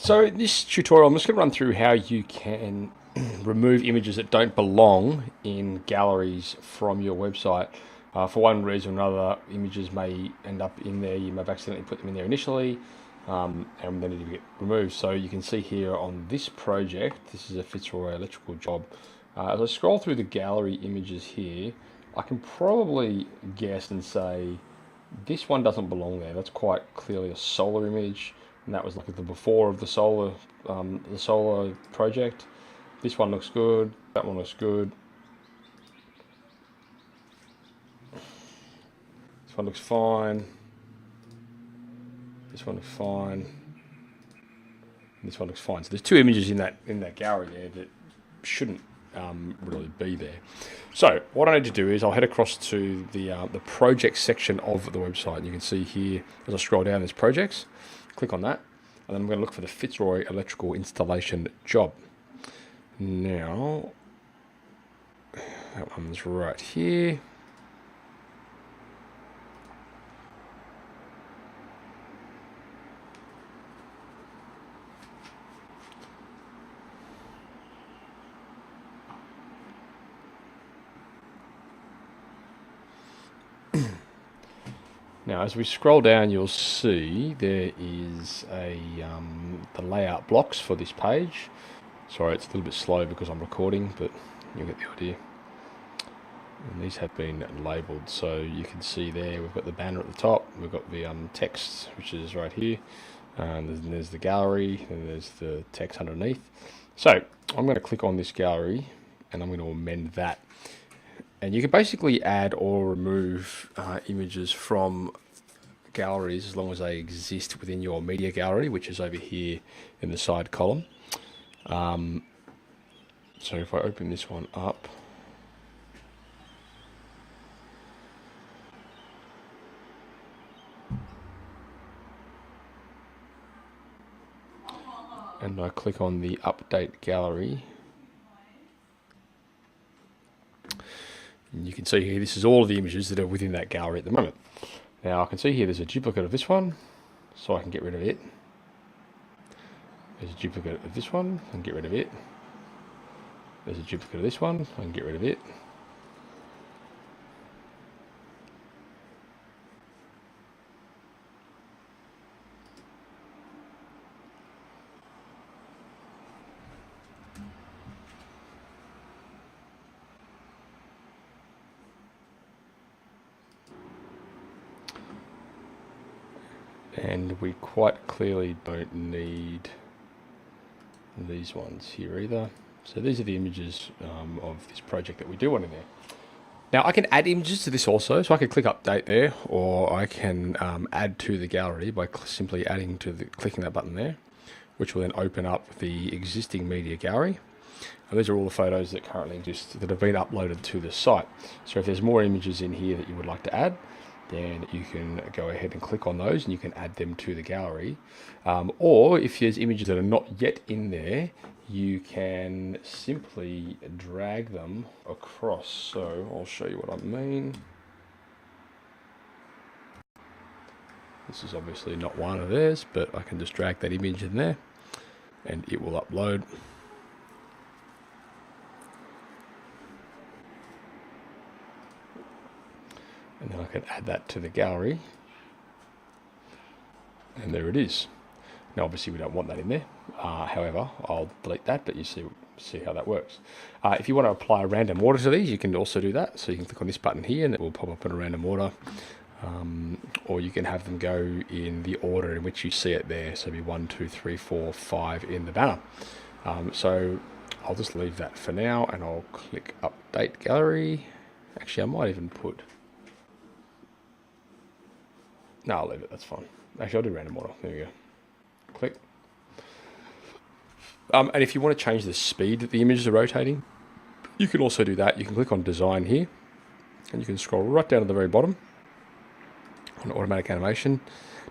So in this tutorial, I'm just going to run through how you can remove images that don't belong in galleries from your website. For one reason or another, images may end up in there. You may have accidentally put them in there initially, and they need to get removed. So you can see here on this project, this is a Fitzroy electrical job. As I scroll through the gallery images here, I can probably guess and say this one doesn't belong there. That's quite clearly a solar image, and that was like the before of the solar project. This one looks good. That one looks good. This one looks fine. This one looks fine. And this one looks fine. So there's two images in that gallery there that shouldn't really be there. So what I need to do is I'll head across to the project section of the website. And you can see here as I scroll down, there's projects. Click on that, and then I'm going to look for the Fitzroy electrical installation job. Now that one's right here. Now, as we scroll down, you'll see there is the layout blocks for this page. Sorry, it's a little bit slow because I'm recording, but you'll get the idea. And these have been labelled, so you can see there we've got the banner at the top, we've got the text, which is right here, and then there's the gallery, and there's the text underneath. So I'm going to click on this gallery, and I'm going to amend that. And you can basically add or remove images from galleries as long as they exist within your media gallery, which is over here in the side column. So if I open this one up, and I click on the update gallery, and you can see here this is all of the images that are within that gallery at the moment. Now I can see here there's a duplicate of this one, so I can get rid of it. There's a duplicate of this one, I can get rid of it. There's a duplicate of this one, I can get rid of it. And we quite clearly don't need these ones here either. So these are the images of this project that we do want in there. Now I can add images to this also, so I can click update there, or I can add to the gallery by simply clicking that button there, which will then open up the existing media gallery. And these are all the photos that currently exist that have been uploaded to the site. So if there's more images in here that you would like to add, then you can go ahead and click on those and you can add them to the gallery. Or if there's images that are not yet in there, you can simply drag them across. So I'll show you what I mean. This is obviously not one of theirs, but I can just drag that image in there and it will upload. And then I can add that to the gallery. And there it is. Now obviously we don't want that in there. However, I'll delete that, but you see how that works. If you want to apply a random order to these, you can also do that. So you can click on this button here and it will pop up in a random order. Or you can have them go in the order in which you see it there. So it'll be 1, 2, 3, 4, 5 in the banner. So I'll just leave that for now and I'll click update gallery. Actually, I might even put... No, I'll leave it, that's fine. Actually, I'll do random order. There we go. Click. And if you want to change the speed that the images are rotating, you can also do that. You can click on design here, and you can scroll right down to the very bottom on automatic animation,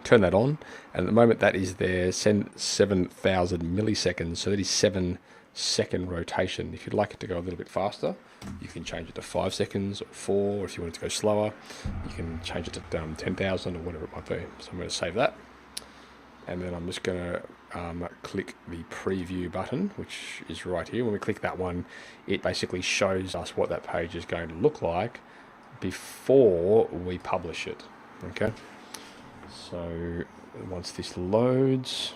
turn that on, and at the moment that is there 7,000 milliseconds, so that is 7-second rotation. If you'd like it to go a little bit faster, you can change it to 5 seconds or 4, or if you want it to go slower, you can change it to 10,000 or whatever it might be. So I'm going to save that. and then I'm just going to click the preview button, which is right here. When we click that one, it basically shows us what that page is going to look like before we publish it. Okay, so once this loads,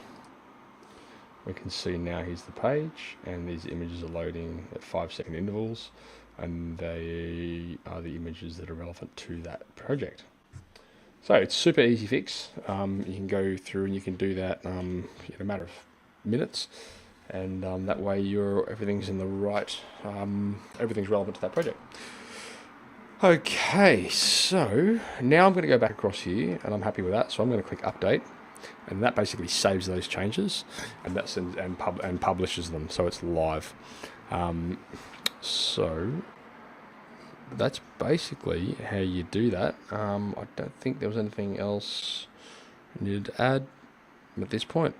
we can see now here's the page, and these images are loading at 5-second intervals, and they are the images that are relevant to that project. So it's super easy fix. You can go through and you can do that in a matter of minutes, and that way everything's in the right, everything's relevant to that project. Okay, so now I'm going to go back across here, and I'm happy with that. So I'm going to click update, and that basically saves those changes, and that sends and publishes them, so it's live. So that's basically how you do that. I don't think there was anything else I needed to add at this point.